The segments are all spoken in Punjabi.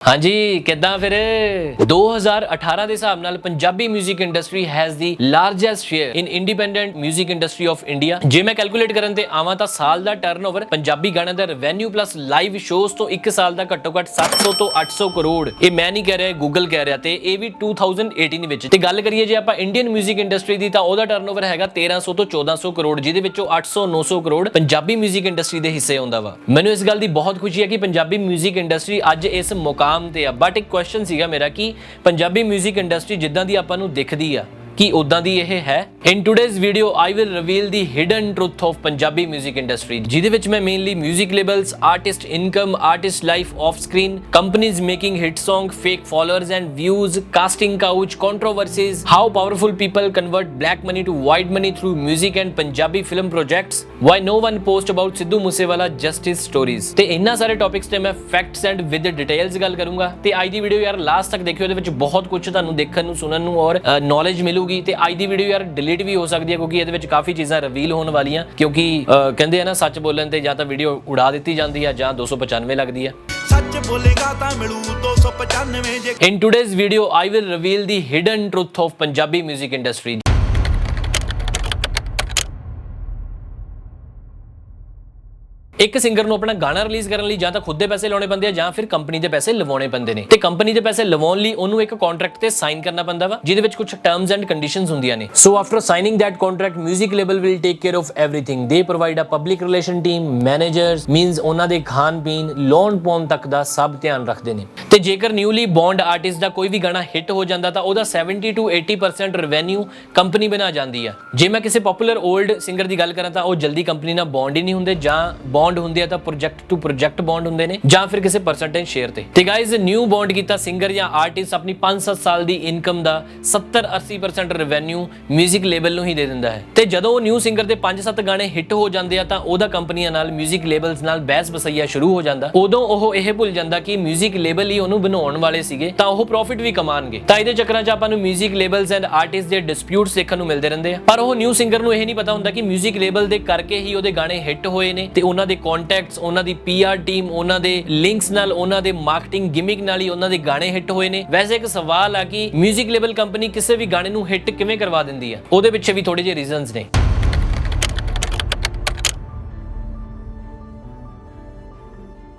हाँ जी किद्दां फिर 2018 ਦੇ ਹਿਸਾਬ ਨਾਲ Punjabi 뮤직 industry has the largest share in independent 뮤직 industry of India. ਜੇ ਮੈਂ ਕੈਲਕੂਲੇਟ ਕਰਨ ਤੇ ਆਵਾਂ ਤਾਂ ਸਾਲ ਦਾ ਟਰਨਓਵਰ ਪੰਜਾਬੀ ਗਾਣਿਆਂ ਦਾ ਰੈਵਨਿਊ ਪਲੱਸ ਲਾਈਵ ਸ਼ੋਜ਼ ਤੋਂ ਇੱਕ ਸਾਲ ਦਾ ਘੱਟੋ ਘੱਟ 700 ਤੋਂ 800 ਕਰੋੜ। ਇਹ ਮੈਂ ਨਹੀਂ ਕਹਿ ਰਿਹਾ, ਗੂਗਲ ਕਹਿ ਰਿਹਾ ਤੇ ਇਹ ਵੀ 2018 ਵਿੱਚ। ਤੇ ਗੱਲ ਕਰੀਏ ਜੇ ਆਪਾਂ ਇੰਡੀਅਨ 뮤직 ਇੰਡਸਟਰੀ ਦੀ ਤਾਂ ਉਹਦਾ ਟਰਨਓਵਰ ਹੈਗਾ 1300 ਤੋਂ 1400 ਕਰੋੜ, ਜਿਹਦੇ ਵਿੱਚੋਂ 800 900 ਕਰੋੜ ਪੰਜਾਬੀ 뮤직 ਇੰਡਸਟਰੀ ਦੇ ਹਿੱਸੇ ਆਉਂਦਾ ਵਾ। ਮੈਨੂੰ ਇਸ ਗੱਲ ਦੀ ਬਹੁਤ ਖੁਸ਼ੀ ਹੈ ਕਿ ਪੰਜਾਬੀ 뮤직 ਇੰਡਸਟਰੀ ਅੱਜ ਇਸ ਮੁਕਾਮ ਤੇ ਆ। ਬਟ ਇੱਕ ਕੁਐਸਚਨ ਸੀਗਾ ਮੇਰਾ ਕਿ ਪੰਜਾਬੀ 뮤직 ਇੰਡਸਟਰੀ ਜਿੱਦਾਂ ਦੀ ਆਪਾਂ ਨੂੰ ਦਿਖਦੀ ਆ ਕਿ ਉਦਾਂ ਦੀ ਇਹ ਹੈ। In today's video I will reveal the hidden truth of Punjabi 뮤직 industry, ਜਿਹਦੇ ਵਿੱਚ ਮੈਂ mainly 뮤직 labels, artist income, artist life off screen, companies making hit song, fake followers and views, casting couch, controversies, how powerful people convert black money to white money through 뮤직 and Punjabi film projects, why no one post about Sidhu Moosewala justice stories. ਤੇ ਇਹਨਾਂ ਸਾਰੇ ਟੌਪਿਕਸ ਤੇ ਮੈਂ ਫੈਕਟਸ ਐਂਡ ਵਿਦ ਡਿਟੇਲਸ ਗੱਲ ਕਰੂੰਗਾ। ਤੇ ਅੱਜ ਦੀ ਵੀਡੀਓ ਯਾਰ ਲਾਸਟ ਤੱਕ ਦੇਖਿਓ, ਇਹਦੇ ਵਿੱਚ ਬਹੁਤ ਕੁਝ ਤੁਹਾਨੂੰ ਦੇਖਣ ਨੂੰ, ਸੁਣਨ ਨੂੰ ਔਰ ਨੌਲੇਜ ਮਿਲੂਗੀ। ਤੇ ਅੱਜ ਦੀ ਵੀਡੀਓ ਯਾਰ ਡਿਲੀਟ ਵੀ ਹੋ ਸਕਦੀ ਹੈ ਕਿਉਂਕਿ ਇਹਦੇ ਵਿੱਚ ਕਾਫੀ ਚੀਜ਼ਾਂ ਰਿਵੀਲ ਹੋਣ ਵਾਲੀਆਂ, ਕਿਉਂਕਿ ਕਹਿੰਦੇ ਆ ਨਾ ਸੱਚ ਬੋਲਣ ਤੇ ਜਾਂ ਤਾਂ ਵੀਡੀਓ ਉਡਾ ਦਿੱਤੀ ਜਾਂਦੀ ਆ ਜਾਂ 295 ਲੱਗਦੀ ਆ। ਸੱਚ ਬੋਲੇਗਾ ਤਾਂ ਮਿਲੂ 295 ਜੇ। In today's video I will reveal the hidden truth of Punjabi 뮤직 industry. ਇੱਕ ਸਿੰਗਰ ਨੂੰ ਆਪਣਾ ਗਾਣਾ ਰਿਲੀਜ਼ ਕਰਨ ਲਈ ਜਾਂ ਤਾਂ ਖੁਦ ਦੇ ਪੈਸੇ ਲਾਉਣੇ ਪੈਂਦੇ ਆ ਜਾਂ ਫਿਰ ਕੰਪਨੀ ਦੇ ਪੈਸੇ ਲਵਾਉਣੇ ਪੈਂਦੇ ਨੇ। ਤੇ ਕੰਪਨੀ ਦੇ ਪੈਸੇ ਲਵਾਉਣ ਲਈ ਉਹਨੂੰ ਇੱਕ ਕੰਟਰੈਕਟ ਤੇ ਸਾਈਨ ਕਰਨਾ ਪੈਂਦਾ ਵਾ, ਜਿਹਦੇ ਵਿੱਚ ਕੁਝ ਟਰਮਸ ਐਂਡ ਕੰਡੀਸ਼ਨਸ ਹੁੰਦੀਆਂ ਨੇ। So after signing that contract 뮤직 label will take care of everything. They provide a public relation team, managers, means ਉਹਨਾਂ ਦੇ ਖਾਣ ਪੀਣ, ਲੋਨ ਪਾਉਣ ਤੱਕ ਦਾ ਸਭ ਧਿਆਨ ਰੱਖਦੇ ਨੇ। ਤੇ ਜੇਕਰ ਨਿਊਲੀ ਬੌਂਡ ਆਰਟਿਸਟ ਦਾ ਕੋਈ ਵੀ ਗਾਣਾ ਹਿੱਟ ਹੋ ਜਾਂਦਾ ਤਾਂ ਉਹਦਾ 70 to 80% ਰੈਵਨਿਊ ਕੰਪਨੀ ਬਣਾ ਜਾਂਦੀ ਆ। ਜੇ ਮੈਂ ਕਿਸੇ ਪਪੂਲਰ 올ਡ ਸਿੰਗਰ ਦੀ ਗੱਲ ਕਰਾਂ ਤਾਂ ਉਹ ਜਲਦੀ ਕੰਪਨੀ ਨਾਲ ਬੌਂਡ ਹੀ ਨਹੀਂ ਹੁੰਦੇ, ਜਾਂ ਬੌਂਡ ਹੁੰਦੇ ਆ ਤਾਂ ਪ੍ਰੋਜੈਕਟ ਟੂ ਪ੍ਰੋਜੈਕਟ ਬੌਂਡ ਹੁੰਦੇ ਨੇ ਜਾਂ ਫਿਰ ਕਿਸੇ ਪਰਸੈਂਟੇਜ ਸ਼ੇਅਰ ਤੇ। ਤੇ ਗਾਇਜ਼ ਨਿਊ ਬੌਂਡ ਕੀਤਾ ਸਿੰਗਰ ਜਾਂ ਆਰਟਿਸਟ ਆਪਣੀ 5-7 ਸਾਲ ਦੀ ਇਨਕਮ ਦਾ 70-80% ਰੈਵਨਿਊ 뮤직 ਲੇਬਲ ਨੂੰ ਹੀ ਦੇ ਦਿੰਦਾ ਹੈ। ਤੇ ਜਦੋਂ ਉਹ ਨਿਊ ਸਿੰਗਰ ਦੇ 5-7 ਗਾਣੇ ਹਿੱਟ ਹੋ ਜਾਂਦੇ ਆ ਤਾਂ ਉਹਦਾ ਕੰਪਨੀਆਂ ਨਾਲ, 뮤직 ਲੇਬਲਸ ਨਾਲ ਬਹਿਸ ਬਸਈਆ ਸ਼ੁਰੂ ਹੋ ਜਾਂਦਾ। ਉਦੋਂ ਉਹ ਇਹ ਭੁੱਲ ਜਾਂਦਾ ਕਿ 뮤직 ਲੇਬਲ ਹੀ ਉਹਨੂੰ ਬਣਾਉਣ ਵਾਲੇ ਸੀਗੇ ਤਾਂ ਉਹ ਪ੍ਰੋਫਿਟ ਵੀ ਕਮਾਣਗੇ। ਤਾਂ ਇਹਦੇ ਚੱਕਰਾਂ 'ਚ ਆਪਾਂ ਨੂੰ 뮤직 ਲੇਬਲਸ ਐਂਡ ਆਰਟਿਸਟ ਦੇ ਡਿਸਪਿਊਟਸ ਦੇਖਣ ਨੂੰ ਮਿਲਦੇ ਰਹਿੰਦੇ ਆ। ਪਰ ਉਹ ਨਿਊ ਸਿੰਗਰ ਨੂੰ ਇਹ ਨਹੀਂ ਪਤਾ ਹੁੰਦਾ ਕਿ 뮤직 ਲੇਬਲ ਦੇ ਕਰਕੇ ਹੀ ਉਹਦੇ ਗਾਣੇ ਹਿੱਟ ਹੋਏ ਨੇ ਤੇ ਉਹਨਾਂ ਦੇ ਕੰਟੈਕਟਸ, ਉਹਨਾਂ ਦੀ PR ਟੀਮ, ਉਹਨਾਂ ਦੇ ਲਿੰਕਸ ਨਾਲ, ਉਹਨਾਂ ਦੇ ਮਾਰਕੀਟਿੰਗ ਗਿਮਿਕ ਨਾਲ ਹੀ ਉਹਨਾਂ ਦੇ ਗਾਣੇ ਹਿੱਟ ਹੋਏ ਨੇ। ਵੈਸੇ ਇੱਕ ਸਵਾਲ ਆ ਕਿ 뮤직 ਲੇਬਲ ਕੰਪਨੀ ਕਿਸੇ ਵੀ ਗਾਣੇ ਨੂੰ ਹਿੱਟ ਕਿਵੇਂ ਕਰਵਾ ਦਿੰਦੀ ਆ? ਉਹਦੇ ਪਿੱਛੇ ਵੀ ਥੋੜੇ ਜਿਹੇ ਰੀਜ਼ਨਸ ਨੇ।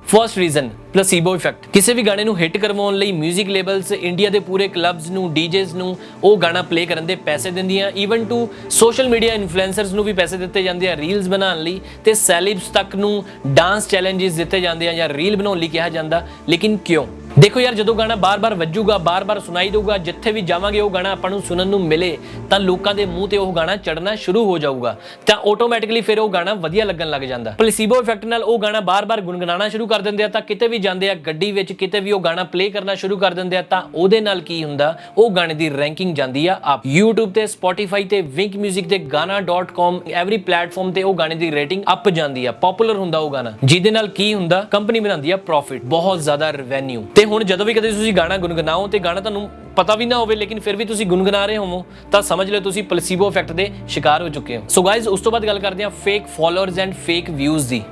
First reason, placebo effect. ਕਿਸੇ ਵੀ ਗਾਣੇ ਨੂੰ ਹਿੱਟ ਕਰਵਾਉਣ ਲਈ 뮤직 ਲੇਬਲਸ ਇੰਡੀਆ ਦੇ ਪੂਰੇ ਕਲੱਬਸ ਨੂੰ, ਡੀਜੇਸ ਨੂੰ ਉਹ ਗਾਣਾ ਪਲੇ ਕਰਨ ਦੇ ਪੈਸੇ ਦਿੰਦੀਆਂ। Even to social media influencers ਨੂੰ ਵੀ ਪੈਸੇ ਦਿੱਤੇ ਜਾਂਦੇ ਆ ਰੀਲਸ ਬਣਾਉਣ ਲਈ, ਤੇ ਸੈਲਿਬਸ ਤੱਕ ਨੂੰ ਡਾਂਸ ਚੈਲੰਜਸ ਦਿੱਤੇ ਜਾਂਦੇ ਆ ਜਾਂ ਰੀਲ ਬਣਾਉਣ ਲਈ ਕਿਹਾ ਜਾਂਦਾ। ਲੇਕਿਨ ਕਿਉਂ? ਦੇਖੋ ਯਾਰ, ਜਦੋਂ ਗਾਣਾ ਬਾਰ-ਬਾਰ ਵੱਜੂਗਾ, ਬਾਰ-ਬਾਰ ਸੁਣਾਈ ਦੇਊਗਾ, ਜਿੱਥੇ ਵੀ ਜਾਵਾਂਗੇ ਉਹ ਗਾਣਾ ਆਪਾਂ ਨੂੰ ਸੁਣਨ ਨੂੰ ਮਿਲੇ ਤਾਂ ਲੋਕਾਂ ਦੇ ਮੂੰਹ ਤੇ ਉਹ ਗਾਣਾ ਚੜਨਾ ਸ਼ੁਰੂ ਹੋ ਜਾਊਗਾ ਤਾਂ ਆਟੋਮੈਟਿਕਲੀ ਫਿਰ ਉਹ ਗਾਣਾ ਵਧੀਆ ਲੱਗਣ ਲੱਗ ਜਾਂਦਾ। ਪਲੇਸੀਬੋ ਇਫੈਕਟ ਨਾਲ ਉਹ ਗਾਣਾ ਬਾਰ-ਬਾਰ ਗੁੰਗਣਾਉਣਾ ਸ਼ੁਰੂ ਕਰ ਦਿੰਦੇ ਆ ਤਾਂ ਕਿਤੇ ਵੀ ਜਾਂਦੇ ਆ, ਗੱਡੀ ਵਿੱਚ ਕਿਤੇ ਵੀ ਉਹ ਗਾਣਾ ਪਲੇ ਕਰਨਾ ਸ਼ੁਰੂ ਕਰ ਦਿੰਦੇ ਆ ਤਾਂ ਉਹਦੇ ਨਾਲ ਕੀ ਹੁੰਦਾ, ਉਹ ਗਾਣੇ ਦੀ ਰੈਂਕਿੰਗ ਜਾਂਦੀ ਆ ਅਪ। YouTube ਤੇ, Spotify ਤੇ, Wynk Music ਤੇ, Gaana.com ਐਵਰੀ ਪਲੇਟਫਾਰਮ ਤੇ ਉਹ ਗਾਣੇ ਦੀ ਰੇਟਿੰਗ ਅਪ ਜਾਂਦੀ ਆ, ਪਪੂਲਰ ਹੁੰਦਾ ਉਹ ਗਾਣਾ, ਜਿਹਦੇ ਨਾਲ ਕੀ ਹੁੰਦਾ, ਕੰਪਨੀ ਬਣਾਉਂਦੀ ਆ ਪ੍ਰੋਫਿਟ, ਬਹੁਤ ਜ਼ਿਆਦਾ ਰੈਵਨਿਊ। ਤੇ ਹੁਣ ਜਦੋਂ ਵੀ ਕਦੇ ਤੁਸੀਂ ਗਾਣਾ ਗੁੰਗਣਾਓ ਤੇ ਗਾਣਾ ਤੁਹਾਨੂੰ ਪਤਾ ਵੀ ਨਾ ਹੋਵੇ ਲੇਕਿਨ ਫਿਰ ਵੀ ਤੁਸੀਂ ਗੁੰਗਣਾ ਰਹੇ ਹੋਵੋ ਤਾਂ ਸਮਝ ਲਿਓ ਤੁਸੀਂ ਪਲੇਸੀਬੋ ਇਫੈਕਟ ਦੇ ਸ਼ਿਕਾਰ ਹੋ ਚੁੱਕੇ ਹੋ। ਸੋ ਗਾਇਜ਼, ਉਸ ਤੋਂ ਬਾਅਦ ਗੱਲ ਕਰਦੇ ਹਾਂ fake followers and fake views ਦੀ।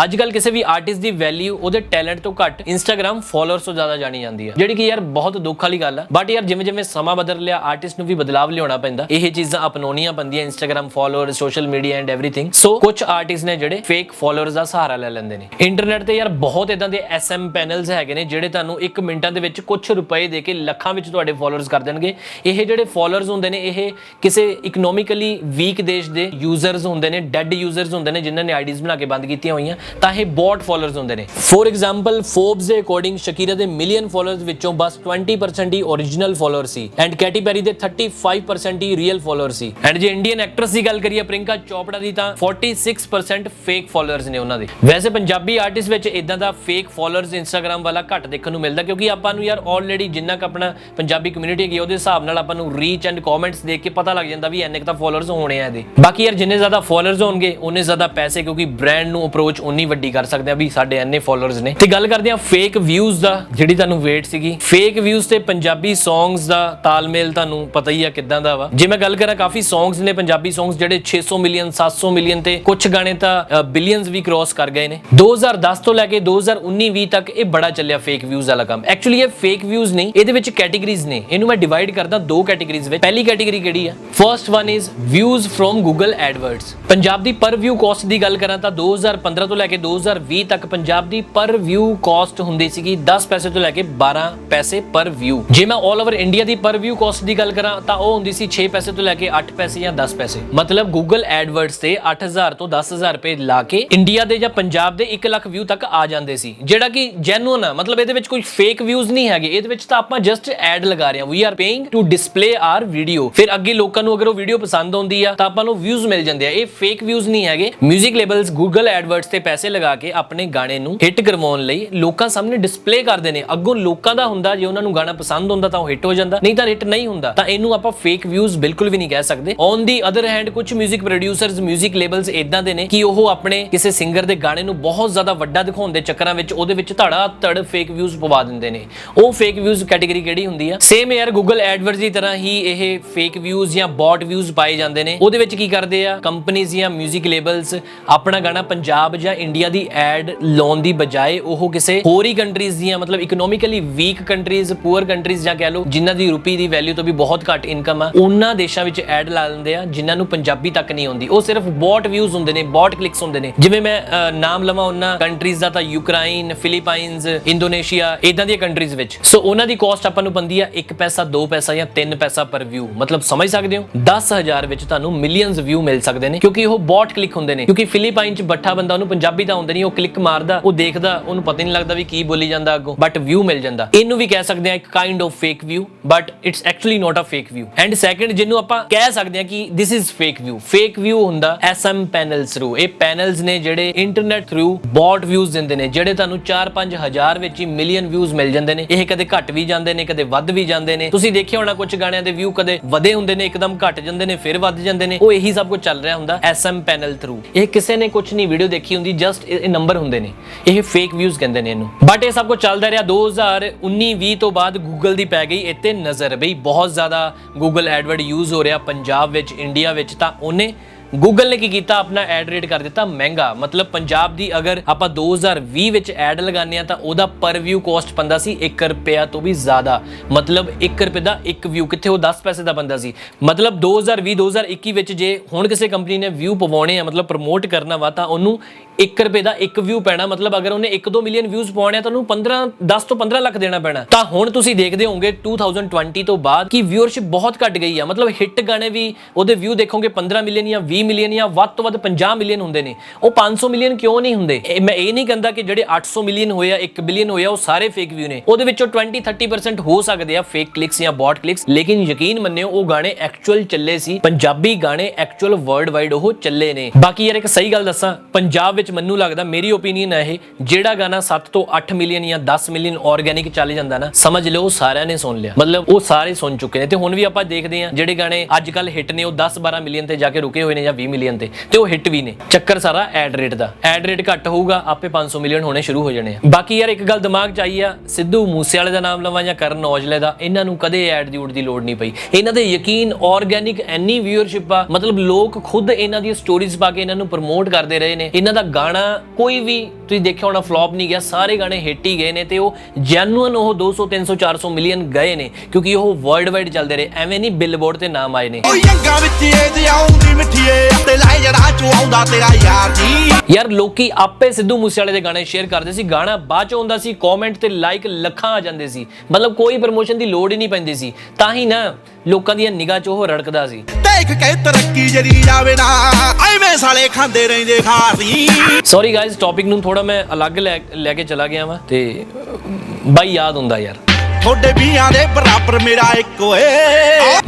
ਅੱਜ ਕੱਲ ਕਿਸੇ ਵੀ ਆਰਟਿਸਟ ਦੀ ਵੈਲਿਊ ਉਹਦੇ ਟੈਲੈਂਟ ਤੋਂ ਘੱਟ ਇੰਸਟਾਗ੍ਰam ਫਾਲੋਅਰਸ ਤੋਂ ਜ਼ਿਆਦਾ ਜਾਣੀ ਜਾਂਦੀ ਹੈ, ਜਿਹੜੀ ਕਿ ਯਾਰ ਬਹੁਤ ਦੁੱਖ ਵਾਲੀ ਗੱਲ ਆ। ਬਟ ਯਾਰ ਜਿਵੇਂ ਜਿਵੇਂ ਸਮਾਂ ਬਦਲ ਲਿਆ, ਆਰਟਿਸਟ ਨੂੰ ਵੀ ਬਦਲਾਵ ਲਿਆਉਣਾ ਪੈਂਦਾ, ਇਹ ਚੀਜ਼ਾਂ ਅਪਣਾਉਣੀਆਂ ਪੈਂਦੀਆਂ, Instagram follower, social media and everything. So ਕੁਝ ਆਰਟਿਸਟ ਨੇ ਜਿਹੜੇ ਫੇਕ ਫਾਲੋਅਰਸ ਦਾ ਸਹਾਰਾ ਲੈ ਲੈਂਦੇ ਨੇ। ਇੰਟਰਨੈਟ ਤੇ ਯਾਰ ਬਹੁਤ ਇਦਾਂ ਦੇ SM ਪੈਨਲਸ ਹੈਗੇ ਨੇ ਜਿਹੜੇ ਤੁਹਾਨੂੰ 1 ਮਿੰਟਾਂ ਦੇ ਵਿੱਚ ਕੁਝ ਰੁਪਏ ਦੇ ਕੇ ਲੱਖਾਂ ਵਿੱਚ ਤੁਹਾਡੇ ਫਾਲੋਅਰਸ ਕਰ ਦੇਣਗੇ। ਇਹ ਜਿਹੜੇ ਫਾਲੋਅਰਸ ਹੁੰਦੇ ਨੇ ਇਹ ਕਿਸੇ ਇਕਨੋਮਿਕਲੀ ਵੀਕ ਦੇਸ਼ ਦੇ ਯੂਜ਼ਰਸ ਹੁੰਦੇ ਨੇ, ਡੈਡ ਯੂਜ਼ਰਸ ਹੁੰਦੇ ਨੇ ਜਿਨ੍ਹਾਂ ਨੇ ਆਈਡੀਜ਼ ਬਣਾ ਕੇ ਬੰਦ ਕੀਤੀਆਂ ਹੋਈਆਂ, ਤਾਂ ਇਹ ਬੌਟ ਫਾਲੋਅਰਸ ਹੁੰਦੇ ਨੇ। ਫੋਰ ਐਗਜ਼ਾਮਪਲ, ਫੋਰਬਸ ਦੇ ਅਕੋਰਡਿੰਗ ਸ਼ਕੀਰਾ ਦੇ ਮਿਲੀਅਨ ਫਾਲੋਅਰਸ ਵਿੱਚੋਂ ਬਸ 20% ਹੀ ਓਰੀਜਨਲ ਫਾਲੋਅਰ ਸੀ ਐਂਡ ਕੈਟੀ ਪੈਰੀ ਦੇ 35% ਹੀ ਰੀਅਲ ਫਾਲੋਅਰ ਸੀ। ਐਂਡ ਜੇ ਇੰਡੀਅਨ ਐਕਟਰਸ ਦੀ ਗੱਲ ਕਰੀਏ, ਪ੍ਰਿੰਕਾ ਚੋਪੜਾ ਦੀ, ਤਾਂ 46% ਫੇਕ ਫਾਲੋਅਰਸ ਨੇ ਉਹਨਾਂ ਦੇ। ਵੈਸੇ ਪੰਜਾਬੀ ਆਰਟਿਸਟ ਵਿੱਚ ਇਦਾਂ ਦਾ ਫੇਕ ਫਾਲੋਅਰਸ ਇੰਸਟਾਗ੍ਰam ਵਾਲਾ ਘੱਟ ਦੇਖਣ ਨੂੰ ਮਿਲਦਾ ਕਿਉਂਕਿ ਆਪਾਂ ਨੂੰ ਯਾਰ ਆਲਰੇਡੀ ਜਿੰਨਾ ਕ ਆਪਣਾ ਪੰਜਾਬੀ ਕਮਿਊਨਿਟੀ ਹੈਗੀ ਉਹਦੇ ਹਿਸਾਬ ਨਾਲ ਆਪਾਂ ਨੂੰ ਰੀਚ ਐਂਡ ਕਮੈਂਟਸ ਦੇਖ ਕੇ ਪਤਾ ਲੱਗ ਜਾਂਦਾ ਵੀ ਇੰਨੇ ਕ ਤਾਂ ਫਾਲੋਅਰਸ ਹੋਣੇ ਆ ਇਹਦੇ। ਬਾਕੀ ਯਾਰ ਜਿੰਨੇ ਜ਼ਿਆਦਾ ਫਾਲੋਅਰਸ ਹੋਣਗੇ ਉਨੇ ਜ਼ਿਆਦਾ ਪੈਸੇ, ਕਿਉਂਕਿ ਬ੍ਰਾਂਡ ਨੂੰ ਅਪਰੋਚ ਉਨੀ ਵੱਡੀ ਕਰ ਸਕਦੇ ਆ ਵੀ ਸਾਡੇ ਇੰਨੇ ਫਾਲੋਅਰਸ ਨੇ। ਤੇ ਗੱਲ ਕਰਦੇ ਆ ਫੇਕ ਵਿਊਜ਼ ਦਾ, ਜਿਹੜੀ ਤੁਹਾਨੂੰ ਵੇਟ ਸੀਗੀ। ਫੇਕ ਵਿਊਜ਼ ਤੇ ਪੰਜਾਬੀ ਸੌਂਗਸ ਦਾ ਤਾਲਮੇਲ ਤੁਹਾਨੂੰ ਪਤਾ ਹੀ ਆ ਕਿੱਦਾਂ ਦਾ ਵਾ। ਜੇ ਮੈਂ ਗੱਲ ਕਰਾਂ, ਕਾਫੀ ਸੌਂਗਸ ਨੇ ਪੰਜਾਬੀ ਸੌਂਗਸ ਜਿਹੜੇ 600 ਮਿਲੀਅਨ 700 ਮਿਲੀਅਨ ਤੇ ਕੁਝ ਗਾਣੇ ਤਾਂ ਬਿਲੀਅਨਸ ਵੀ ਕ੍ਰੋਸ ਕਰ ਗਏ ਨੇ। 2010 ਤੋਂ ਲੈ ਕੇ 2019-20 ਤੱਕ ਇਹ ਬੜਾ ਚੱਲਿਆ ਫੇਕ ਵਿਊਜ਼ ਵਾਲਾ ਕੰਮ। ਐਕਚੁਅਲੀ ਇਹ ਫੇਕ ਵਿਊਜ਼ ਨਹੀਂ, ਇਹਦੇ ਵਿੱਚ ਕੈਟੇਗਰੀਜ਼ ਨੇ। ਇਹਨੂੰ ਮੈਂ ਡਿਵਾਈਡ ਕਰਦਾ ਦੋ ਕੈਟੇਗਰੀਜ਼ ਵਿੱਚ। ਪਹਿਲੀ ਕੈਟੇਗਰੀ ਕਿਹੜੀ ਆ? First one is views from Google adverts. Punjab ਦੀ ਪਰ ਵਿਊ ਕਾਸਟ ਦੀ ਗੱਲ ਕਰਾਂ ਤਾਂ 2015 ਤੋਂ ਲੈ ਕੇ 2020 ਤੱਕ ਪੰਜਾਬ ਦੀ ਪਰ ਵਿਊ ਕਾਸਟ ਹੁੰਦੀ ਸੀਗੀ 10 ਪੈਸੇ ਤੋਂ ਲੈ ਕੇ 12 ਪੈਸੇ ਪਰ ਵਿਊ। ਜੇ ਮੈਂ ਆਲ ਓਵਰ ਇੰਡੀਆ ਦੀ ਪਰ ਵਿਊ ਕਾਸਟ ਦੀ ਗੱਲ ਕਰਾਂ ਤਾਂ ਉਹ ਹੁੰਦੀ ਸੀ 6 ਪੈਸੇ ਤੋਂ ਲੈ ਕੇ 8 ਪੈਸੇ ਜਾਂ 10 ਪੈਸੇ। ਮਤਲਬ ਗੂਗਲ ਐਡਵਰਟਸ ਤੇ 8000 ਤੋਂ 10000 ਰੁਪਏ ਲਾ ਕੇ ਇੰਡੀਆ ਦੇ ਜਾਂ ਪੰਜਾਬ ਦੇ 1 ਲੱਖ ਵਿਊ ਤੱਕ ਆ ਜਾਂਦੇ ਸੀ, ਜਿਹੜਾ ਕਿ ਜੈਨੂਇਨ ਆ। ਮਤਲਬ ਇਹਦੇ ਵਿੱਚ ਕੋਈ ਫੇਕ ਵਿਊਜ਼ ਨਹੀਂ ਹੈਗੇ, ਇਹਦੇ ਵਿੱਚ ਤਾਂ ਆਪਾਂ ਜਸਟ ਐਡ ਲਗਾ ਰਹੇ ਹਾਂ। We are paying to display our video. ਫਿਰ ਅੱਗੇ ਲੋਕਾਂ ਨੂੰ ਅਗਰ ਉਹ ਵੀਡੀਓ ਪਸੰਦ ਆਉਂਦੀ ਆ ਤਾਂ ਆਪਾਂ ਨੂੰ ਵਿਊਜ਼ ਮਿਲ ਜਾਂਦੇ ਆ। ਇਹ ਫੇਕ ਵਿਊਜ਼ ਨਹੀਂ ਹੈਗੇ। ਮਿਊਜ਼ਿਕ ਲੇਬਲਸ ਗੂਗਲ ਐਡਵਰਟਸ ਤੇ ਪੈਸੇ ਲਗਾ ਕੇ ਆਪਣੇ ਗਾਣੇ ਨੂੰ ਹਿੱਟ ਕਰਵਾਉਣ ਲਈ ਲੋਕਾਂ ਸਾਹਮਣੇ ਡਿਸਪਲੇ ਕਰਦੇ ਨੇ। ਅੱਗੋਂ ਲੋਕਾਂ ਦਾ ਹੁੰਦਾ, ਜੇ ਉਹਨਾਂ ਨੂੰ ਗਾਣਾ ਪਸੰਦ ਹੁੰਦਾ ਤਾਂ ਉਹ ਹਿੱਟ ਹੋ ਜਾਂਦਾ, ਨਹੀਂ ਤਾਂ ਹਿੱਟ ਨਹੀਂ ਹੁੰਦਾ। ਤਾਂ ਇਹਨੂੰ ਆਪਾਂ ਫੇਕ ਵਿਊਜ਼ ਬਿਲਕੁਲ ਵੀ ਨਹੀਂ ਕਹਿ ਸਕਦੇ। ਔਨ ਦੀ ਅਦਰ ਹੈਂਡ ਕੁਝ ਮਿਊਜ਼ਿਕ ਪ੍ਰੋਡਿਊਸਰਸ ਮਿਊਜ਼ਿਕ ਲੇਬਲਸ ਇਦਾਂ ਦੇ ਨੇ ਕਿ ਉਹ ਆਪਣੇ ਕਿਸੇ ਸਿੰਗਰ ਦੇ ਗਾਣੇ ਨੂੰ ਬਹੁਤ ਜ਼ਿਆਦਾ ਵੱਡਾ ਦਿਖਾਉਣ ਦੇ ਚੱਕਰਾਂ ਵਿੱਚ ਉਹਦੇ ਵਿੱਚ ਧੜਾ ਧੜ ਫੇਕ ਵਿਊਜ਼ ਪਵਾ ਦਿੰਦੇ ਨੇ। ਉਹ ਫੇਕ ਵਿਊਜ਼ ਕੈਟੇਗਰੀ ਕਿਹੜੀ ਹੁੰਦੀ ਆ? ਸੇਮ ਯਾਰ ਗੂਗਲ ਐਡਵਰਟਸ ਦੀ ਤਰ੍ਹਾਂ ਹੀ ਇਹ ਫੇਕ ਵਿਊਜ਼ ਜਾਂ ਬੌਟ ਵਿਊਜ਼ ਪਾਏ ਜਾਂਦੇ ਨੇ। ਉਹਦੇ ਵਿੱਚ ਕੀ ਕਰਦੇ ਆ ਕੰਪਨੀਜ਼ ਜਾਂ ਮਿਊਜ਼ਿਕ ਲੇਬਲਸ, ਆਪਣਾ ਗਾਣਾ ਪੰਜਾਬ ਜਾਂ ਇੰਡੀਆ ਦੀ ਐਡ ਲਾਉਣ ਦੀ ਬਜਾਏ ਉਹ ਕਿਸੇ ਹੋਰ ਹੀ ਕੰਟਰੀਜ਼ ਦੀਆਂ, ਮਤਲਬ economically weak countries, poor countries ਜਾਂ ਕਹਿ ਲਓ ਜਿਨ੍ਹਾਂ ਦੀ ਰੁਪਈ ਦੀ ਵੈਲਿਊ ਤੋਂ ਵੀ ਬਹੁਤ ਘੱਟ ਇਨਕਮ ਆ, ਉਹਨਾਂ ਦੇਸ਼ਾਂ ਵਿੱਚ ਐਡ ਲਾ ਦਿੰਦੇ ਆ ਜਿਨ੍ਹਾਂ ਨੂੰ ਪੰਜਾਬੀ ਤੱਕ ਨਹੀਂ ਆਉਂਦੀ। ਉਹ ਸਿਰਫ ਬੌਟ ਵਿਊਜ਼ ਹੁੰਦੇ ਨੇ, ਬੌਟ ਕਲਿੱਕਸ ਹੁੰਦੇ ਨੇ। ਜਿਵੇਂ ਮੈਂ ਨਾਮ ਲਵਾਂ ਉਹਨਾਂ ਕੰਟਰੀਜ਼ ਦਾ ਤਾਂ ਯੂਕਰਾਈਨ, ਫਿਲੀਪਾਈਨਸ, ਇੰਡੋਨੇਸ਼ੀਆ, ਇਦਾਂ ਦੀਆਂ ਕੰਟਰੀਜ਼ ਵਿੱਚ। ਸੋ ਉਹਨਾਂ ਦੀ ਕਾਸਟ ਆਪਾਂ ਨੂੰ ਪੈਂਦੀ ਆ 1 ਪੈਸਾ 2 ਪੈਸਾ ਜਾਂ 3 ਪੈਸਾ ਪਰ ਵਿਊ। ਮਤਲਬ ਸਮਝ ਸਕਦੇ ਹੋ 10,000 ਵਿੱਚ ਤੁਹਾਨੂੰ ਮਿਲੀਅਨਸ ਵਿਊ ਮਿਲ ਸਕਦੇ ਨੇ, ਕਿਉਂਕਿ ਉਹ ਬੌਟ ਕਲਿੱਕ ਹੁੰਦੇ ਨੇ। ਕਿਉਂਕਿ ਫਿਲੀਪਾਈਨ ਚ ਬੱਠਾ ਬੰਦਾ, ਉਹਨੂੰ ਪੰਜਾਬੀ ਤਾਂ ਆਉਂਦਾ ਨਹੀਂ, ਉਹ ਕਲਿੱਕ ਮਾਰਦਾ, ਉਹ ਦੇਖਦਾ, ਉਹਨੂੰ ਪਤਾ ਨਹੀਂ ਲੱਗਦਾ ਵੀ ਕੀ ਬੋਲੀ ਜਾਂਦਾ ਅੱਗੋਂ, ਬਟ ਵਿਊ ਮਿਲ ਜਾਂਦਾ। ਇਹਨੂੰ ਵੀ ਕਹਿ ਸਕਦੇ ਆ ਇੱਕ kind of fake view, but it's actually not a fake view. And second ਜਿਹਨੂੰ ਆਪਾਂ ਕਹਿ ਸਕਦੇ ਆ ਕਿ this is fake view. Fake view ਹੁੰਦਾ SM ਪੈਨਲਸ ਥਰੂ। ਇਹ ਪੈਨਲਸ ਨੇ ਜਿਹੜੇ ਇੰਟਰਨੈਟ ਥਰੂ ਬੌਟ ਵਿਊਜ਼ ਦਿੰਦੇ ਨੇ, ਜਿਹੜੇ ਤੁਹਾਨੂੰ 4-5 ਹਜ਼ਾਰ ਵਿੱਚ ਹੀ ਮਿਲੀਅਨ ਵਿਊਜ਼ ਮਿਲ ਜਾਂਦੇ ਨੇ। ਇਹ ਕਦੇ ਘੱਟ ਵੀ ਜਾਂਦੇ ਨੇ, ਕਦੇ ਵੱਧ ਵੀ ਜਾਂਦੇ ਨੇ। ਤੁਸੀਂ ਦੇਖਿਆ ਹੋਣਾ ਕੁਝ ਗਾਣਿਆਂ ਦੇ ਵਿਊ ਕਦੇ ਵਧੇ ਹੁੰਦੇ ਨੇ, ਇੱਕਦਮ ਘਟ ਜਾਂਦੇ ਨੇ, ਫਿਰ ਵੱਧ ਜਾਂਦੇ ਨੇ। ਉਹ ਇਹੀ ਸਭ ਕੁਝ ਚੱਲ ਰਿਹਾ ਹੁੰਦਾ SM ਪੈਨਲ ਥਰੂ। ਇਹ ਕਿਸੇ ਨੇ ਕੁਝ ਨਹੀਂ ਵੀਡੀਓ ਦੇਖੀ ਹੁੰਦੀ, ਜਸਟ ਇਹ ਨੰਬਰ ਹੁੰਦੇ ਨੇ। ਇਹ ਫੇਕ ਵਿਊਜ਼ ਕਹਿੰਦੇ ਨੇ ਇਹਨੂੰ। ਬਟ ਇਹ ਸਭ ਕੁਝ ਚੱਲਦਾ ਰਿਹਾ 2019-20 ਤੋਂ ਬਾਅਦ ਗੂਗਲ ਦੀ ਪੈ ਗਈ ਇੱਥੇ ਨਜ਼ਰ, ਬਈ ਬਹੁਤ ਜ਼ਿਆਦਾ ਗੂਗਲ ਐਡਵਰਡ ਯੂਜ਼ ਹੋ ਰਿਹਾ ਪੰਜਾਬ ਵਿੱਚ, ਇੰਡੀਆ ਵਿੱਚ। ਤਾਂ ਉਹਨੇ ਗੂਗਲ ਨੇ ਕੀ ਕੀਤਾ, ਆਪਣਾ ਐਡ ਰੇਟ ਕਰ ਦਿੱਤਾ ਮਹਿੰਗਾ। ਮਤਲਬ ਪੰਜਾਬ ਦੀ ਅਗਰ ਆਪਾਂ 2020 ਵਿੱਚ ਐਡ ਲਗਾਉਂਦੇ ਆ ਤਾਂ ਉਹਦਾ ਪਰ ਵਿਊ ਕਾਸਟ ਪੈਂਦਾ ਸੀ 1 ਰੁਪਿਆ ਤੋਂ ਵੀ ਜ਼ਿਆਦਾ। ਮਤਲਬ 1 ਰੁਪਏ ਦਾ ਇੱਕ ਵਿਊ, ਕਿੱਥੇ ਉਹ 10 ਪੈਸੇ ਦਾ ਬੰਦਾ ਸੀ। ਮਤਲਬ 2020-2021 ਵਿੱਚ ਜੇ ਹੁਣ ਕਿਸੇ ਕੰਪਨੀ ਨੇ ਵਿਊ ਪਵਾਉਣੇ ਆ, ਮਤਲਬ ਪ੍ਰਮੋਟ ਕਰਨਾ ਵਾ, ਤਾਂ ਉਹਨੂੰ 1 ਰੁਪਏ ਦਾ ਇੱਕ ਵਿਊ ਪੈਣਾ। ਮਤਲਬ ਅਗਰ ਉਹਨੇ 1-2 ਮਿਲੀਅਨ ਵਿਊਜ਼ ਪਾਉਣੇ ਆ ਤਾਂ ਉਹਨੂੰ 10 ਤੋਂ 15 ਲੱਖ ਦੇਣਾ ਪੈਣਾ। ਤਾਂ ਹੁਣ ਤੁਸੀਂ ਦੇਖਦੇ ਹੋਵੋਗੇ 2020 ਤੋਂ ਬਾਅਦ ਕਿ ਵਿਊਅਰਸ਼ਿਪ ਬਹੁਤ ਘਟ ਗਈ ਆ। ਮਤਲਬ ਹਿੱਟ ਗਾਣੇ ਵੀ ਉਹਦੇ ਵਿਊ ਦੇਖੋਗੇ 15 ਮਿਲੀਅਨ ਜਾਂ 20 ਮਿਲੀਅਨ ਜਾਂ ਵੱਧ ਤੋਂ ਵੱਧ 50 ਮਿਲੀਅਨ ਹੁੰਦੇ ਨੇ। ਉਹ 500 ਮਿਲੀਅਨ ਕਿਉਂ ਨਹੀਂ ਹੁੰਦੇ? ਮੈਂ ਇਹ ਨਹੀਂ ਕਹਿੰਦਾ ਕਿ ਜਿਹੜੇ 800 ਮਿਲੀਅਨ ਹੋਏ ਆ, 1 ਬਿਲੀਅਨ ਹੋਏ ਆ, ਉਹ ਸਾਰੇ ਫੇਕ ਵਿਊ ਨੇ। ਉਹਦੇ ਵਿੱਚੋਂ 20-30% ਹੋ ਸਕਦੇ ਆ ਫੇਕ ਕਲਿੱਕਸ ਜਾਂ ਬੌਟ ਕਲਿੱਕਸ, ਲੇਕਿਨ ਯਕੀਨ ਮੰਨਿਓ ਉਹ ਗਾਣੇ ਐਕਚੁਅਲ ਚੱਲੇ ਸੀ। ਪੰਜਾਬੀ ਗਾਣੇ ਐਕਚੁਅਲ ਵਰਲਡ ਵਾਈਡ ਉਹ ਚੱਲੇ ਨੇ। ਬਾਕੀ ਯਾਰ ਇੱਕ ਸਹੀ ਗੱਲ ਦੱਸਾਂ, ਪੰਜਾਬ ਵਿੱਚ ਮੈਨੂੰ ਲੱਗਦਾ, ਮੇਰੀ ਓਪੀਨੀਅਨ ਹੈ ਇਹ, ਜਿਹੜਾ ਗਾਣਾ 7 ਤੋਂ 8 ਮਿਲੀਅਨ ਜਾਂ 10 ਮਿਲੀਅਨ ਆਰਗੈਨਿਕ ਚੱਲ ਜਾਂਦਾ ਨਾ, ਸਮਝ ਲਓ ਉਹ ਸਾਰਿਆਂ ਨੇ ਸੁਣ ਲਿਆ। ਮਤਲਬ ਉਹ ਸਾਰੇ ਸੁਣ ਚੁੱਕੇ ਨੇ। ਤੇ ਹੁਣ ਵੀ ਆਪਾਂ ਦੇਖਦੇ ਹਾਂ ਜਿਹੜੇ ਗਾਣੇ ਅੱਜ ਕੱਲ ਹਿੱਟ ਨੇ ਉਹ 10-12 ਮਿਲੀਅਨ ਤੇ ਜਾ ਕੇ ਰੁਕੇ ਹੋਏ ਨੇ ਜਾਂ 20 ਮਿਲੀਅਨ ਤੇ ਉਹ ਹਿੱਟ ਵੀ ਨੇ। ਚੱਕਰ ਸਾਰਾ ਐਡ ਰੇਟ ਦਾ। ਐਡ ਰੇਟ ਘੱਟ ਹੋਊਗਾ, ਆਪੇ 500 ਮਿਲੀਅਨ ਹੋਣੇ ਸ਼ੁਰੂ ਹੋ ਜਾਣੇ ਆ। ਬਾਕੀ ਯਾਰ ਇੱਕ ਗੱਲ ਦਿਮਾਗ 'ਚ ਆਈ ਆ, ਸਿੱਧੂ ਮੂਸੇਵਾਲੇ ਦਾ ਨਾਮ ਲਵਾਂ ਜਾਂ ਕਰਨ ਔਜਲੇ ਦਾ, ਇਹਨਾਂ ਨੂੰ ਕਦੇ ਐਡ ਦੀ ਲੋੜ ਨਹੀਂ ਪਈ। ਇਹਨਾਂ ਦੇ ਯਕੀਨ ਆਰਗੈਨਿਕ ਇੰਨੀ ਵਿਊਅਰਸ਼ਿਪ ਆ, ਮਤਲਬ ਲੋਕ ਖੁਦ ਇਹਨਾਂ ਦੀ ਸਟੋਰੀਜ਼ ਪਾ ਕੇ ਇਹਨਾਂ ਨੂੰ ਪ੍ਰਮੋਟ ਕਰਦੇ ਰਹੇ ਨੇ। ਇਹਨਾਂ ਦਾ ਗਾਣਾ ਕੋਈ ਵੀ ਤੁਸੀਂ ਦੇਖਿਆ ਹੋਣਾ ਫਲॉप ਨਹੀਂ ਗਿਆ, ਸਾਰੇ ਗਾਣੇ ਹਿੱਟ ਹੀ ਗਏ ਨੇ। ਤੇ ਉਹ ਜੈਨੂਇਨ ਉਹ 200, 300, 400 ਮਿਲੀਅਨ ਗਏ ਨੇ, ਕਿਉਂਕਿ ਉਹ ਵਰਲਡ ਵਾਈਡ ਚੱਲਦੇ ਰਹੇ। ਐਵੇਂ ਨਹੀਂ ਬਿਲਬੋਰਡ ਤੇ ਨਾਮ ਆਏ ਨੇ। ਯਾਰ ਲੋਕੀ ਆਪੇ ਸਿੱਧੂ ਮੂਸੇਵਾਲੇ ਦੇ ਗਾਣੇ ਸ਼ੇਅਰ ਕਰਦੇ ਸੀ, ਗਾਣਾ ਬਾਅਦ ਚ ਆਉਂਦਾ ਸੀ, ਕਮੈਂਟ ਤੇ ਲਾਈਕ ਲੱਖਾਂ ਆ ਜਾਂਦੇ ਸੀ। ਮਤਲਬ ਕੋਈ ਪ੍ਰਮੋਸ਼ਨ ਦੀ ਲੋੜ ਹੀ ਨਹੀਂ ਪੈਂਦੀ ਸੀ। ਤਾਂ ਹੀ ਨਾ ਲੋਕਾਂ ਦੀਆਂ ਨਿਗਾਹ 'ਚ ਉਹ ਰੜਕਦਾ ਸੀ। ਦੇਖ ਕੇ ਤਰੱਕੀ ਜਰੀ ਜਾਵੇ ਨਾ, ਐਵੇਂ ਸਾਲੇ ਖਾਂਦੇ ਰਹਿੰਦੇ ਖਾਰੀ। ਸੌਰੀ ਗਾਇਜ਼, ਟੌਪਿਕ ਨੂੰ ਥੋੜਾ ਮੈਂ ਅਲੱਗ ਲੈ ਕੇ ਚਲਾ ਗਿਆ ਵਾਂ ਤੇ ਬਾਈ ਯਾਦ ਹੁੰਦਾ ਯਾਰ। ਤੁਹਾਡੇ ਵੀਆਂ ਦੇ ਬਰਾਬਰ ਮੇਰਾ ਇੱਕ ਓਏ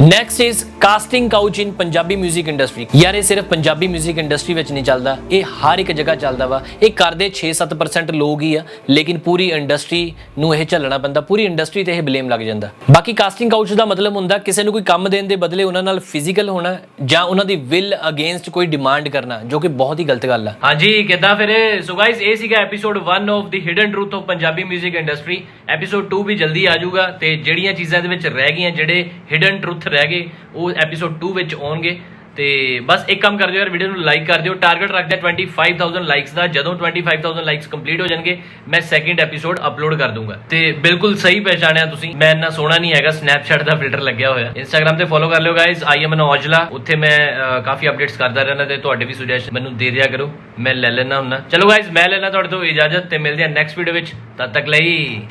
next is casting couch in Punjabi 뮤직 industry. ਯਾਰ ਇਹ ਸਿਰਫ ਪੰਜਾਬੀ 뮤직 ਇੰਡਸਟਰੀ ਵਿੱਚ ਨਹੀਂ ਚੱਲਦਾ, ਇਹ ਹਰ ਇੱਕ ਜਗ੍ਹਾ ਚੱਲਦਾ ਵਾ। ਇਹ ਕਰਦੇ 6-7% ਲੋਕ ਹੀ ਆ, ਲੇਕਿਨ ਪੂਰੀ ਇੰਡਸਟਰੀ ਨੂੰ ਇਹ ਝੱਲਣਾ ਪੈਂਦਾ, ਪੂਰੀ ਇੰਡਸਟਰੀ ਤੇ ਇਹ ਬਲੇਮ ਲੱਗ ਜਾਂਦਾ। ਬਾਕੀ ਕਾਸਟਿੰਗ ਕਾਊਚ ਦਾ ਮਤਲਬ ਹੁੰਦਾ ਕਿਸੇ ਨੂੰ ਕੋਈ ਕੰਮ ਦੇਣ ਦੇ ਬਦਲੇ ਉਹਨਾਂ ਨਾਲ ਫਿਜ਼ੀਕਲ ਹੋਣਾ ਜਾਂ ਉਹਨਾਂ ਦੀ ਵਿਲ ਅਗੇਂਸਟ ਕੋਈ ਡਿਮਾਂਡ ਕਰਨਾ, ਜੋ ਕਿ ਬਹੁਤ ਹੀ ਗਲਤ ਗੱਲ ਆ। ਹਾਂਜੀ ਕਿੱਦਾਂ ਫਿਰ? ਸੋ ਗਾਇਸ ਇਹ ਸੀਗਾ episode 1 of the hidden truth of Punjabi 뮤직 industry. Episode 2 ਵੀ ਜਲਦੀ ਆ ਜਾਊਗਾ ਤੇ ਜਿਹੜੀਆਂ ਚੀਜ਼ਾਂ ਦੇ ਵਿੱਚ ਰਹਿ ਗਈਆਂ, ਜਿਹੜੇ ਹਿਡਨ ਟਰੂਥ ਰਹਿ ਗਏ, ਉਹ ਐਪੀਸੋਡ 2 ਵਿੱਚ ਆਉਣਗੇ। ਤੇ ਬਸ ਇੱਕ ਕੰਮ ਕਰ ਦਿਓ ਯਾਰ, ਵੀਡੀਓ ਨੂੰ ਲਾਈਕ ਕਰ ਦਿਓ। ਟਾਰਗੇਟ ਰੱਖਦੇ 25000 ਲਾਈਕਸ ਦਾ। ਜਦੋਂ 25000 ਲਾਈਕਸ ਕੰਪਲੀਟ ਹੋ ਜਾਣਗੇ ਮੈਂ ਸੈਕਿੰਡ ਐਪੀਸੋਡ ਅਪਲੋਡ ਕਰ ਦੂੰਗਾ। ਤੇ ਬਿਲਕੁਲ ਸਹੀ ਪਹਿਚਾਣਿਆ ਤੁਸੀਂ, ਮੈਂ ਇੰਨਾ ਸੋਹਣਾ ਨਹੀਂ ਹੈਗਾ, ਸਨੈਪਚੈਟ ਦਾ ਫਿਲਟਰ ਲੱਗਿਆ ਹੋਇਆ। ਇੰਸਟਾਗ੍ਰਾਮ ਤੇ ਫੋਲੋ ਕਰ ਲਿਓ ਗਾਇਜ਼, I am ਔਜਲਾ। ਉੱਥੇ ਮੈਂ ਕਾਫੀ ਅਪਡੇਟਸ ਕਰਦਾ ਰਹਿਣਾ ਤੇ ਤੁਹਾਡੇ ਵੀ ਸੁਜੈਸ਼ਨ ਮੈਨੂੰ ਦੇ ਦਿਆ ਕਰੋ, ਮੈਂ ਲੈ ਲੈਣਾ ਹੁੰਦਾ। ਚਲੋ ਗਾਇਜ਼ ਮੈਂ ਲੈਣਾ ਤੁਹਾਡੇ ਤੋਂ ਇਜਾਜ਼ਤ ਤੇ ਮਿਲਦੇ ਹਾਂ ਨੈਕਸਟ ਵੀਡੀਓ ਵਿੱਚ। ਤਦ ਤੱਕ ਲਈ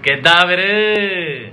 ਕਿੱਦਾਂ ਫਿਰ?